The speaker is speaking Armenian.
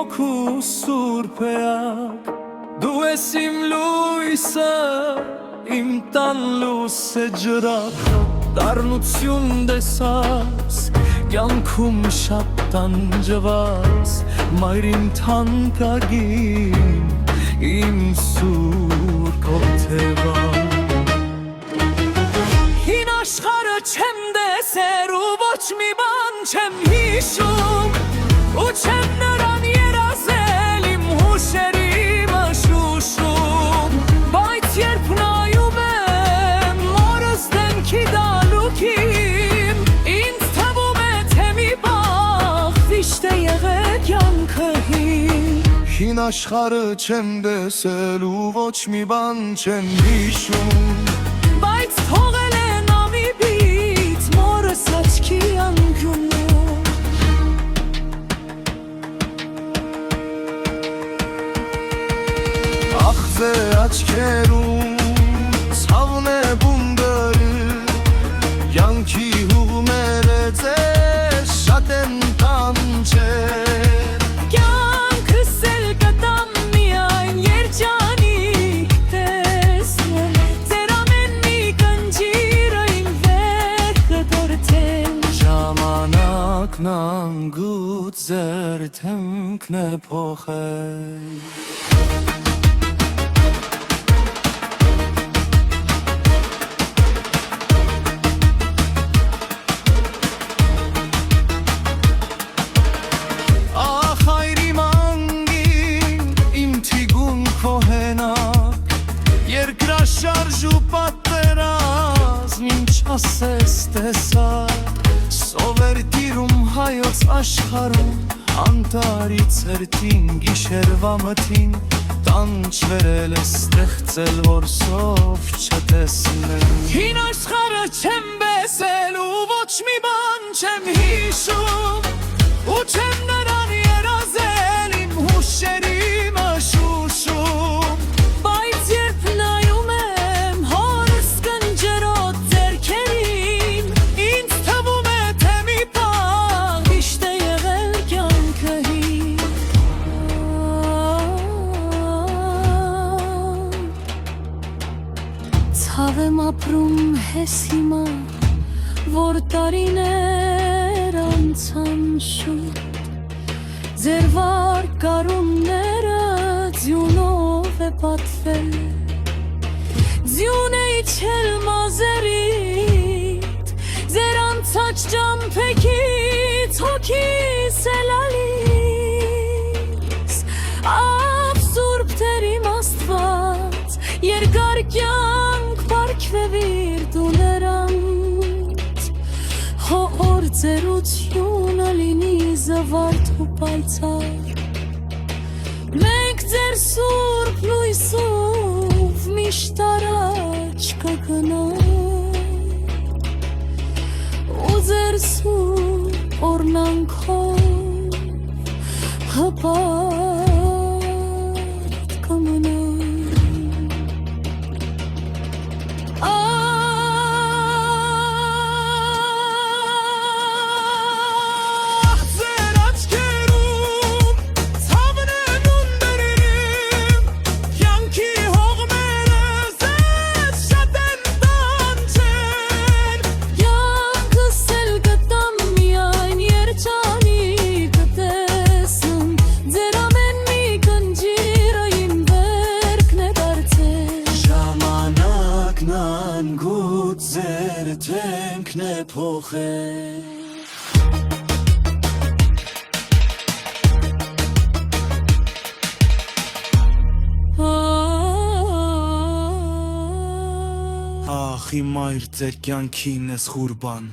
հոգու սուրբ էակ Դու ես իմ լույսը, իմ տան լույսը ջրակը Դառնություն դեսաս, կյանքում շատ տանջված Մայրին թանկագին, իմ սուրբ օգտևան Հին աշխարհը չեմ դեսեր ու ոչ մի բան չեմ հիշում Ու չեմ նրան երազել իմ հուշերի մշուշում Բայց երբ նայում եմ մորս դեմքի դալուքին Ինձ թվում է թե մի պահ վիշտ է եղել կյանքը Հին աշխարհը չեմ դեսել ու ոչ մի բան չեմ հիշում Բայց թողել են ամիբից մորս աչքի անկյունում Աղձե աչքերում ցավն է բունդրը Յանքի հուղմերը ձեզ շատ են տանջել Կյանքս էլ կտամ միայն երջանիկ տեսնել Ձեր ամեն մի կնջիրը իմ վերքը դորթել Ժամանակն անգուտ ձեր թեմքն է փոխել Շարժ ու պատերազմ ինչ ասես տեսակ Սովեր տիրում հայոց աշխարհում Անտարի ցերտին գիշերվա մթին Տանջվել է ստեղծել որ սով չտեսնեմ Հին աշխարհը չեմ բեսել ու ոչ մի բան չեմ հիշում Ու չեմ նրան երազել իմ հուշերի մշուշում Բայց երբ նայում Ցավ եմ ապրում հես հիմա, որ տարիներ անցան շուտ Ձեր վարկարունները ձյունով է պատվել Ձյուն է իջել մազերիդ Ձեր անցած ճամփեքից հոգիս է լալիս Սուրբ Տեր իմ Աստված, երկար կյանք պարգևիր դու նրանց Հոր ծերությունը լինի զվարթ ու պայծառ Մենք ձեր սուրբ լույսով միշտ առաջ կգնանք Ու ձեր սուրբ օրհնանքով հպարտ կմնանք Ձեր թեմքն է փոխել Ախ իմ այր ձեր կյանքին ես խուրբան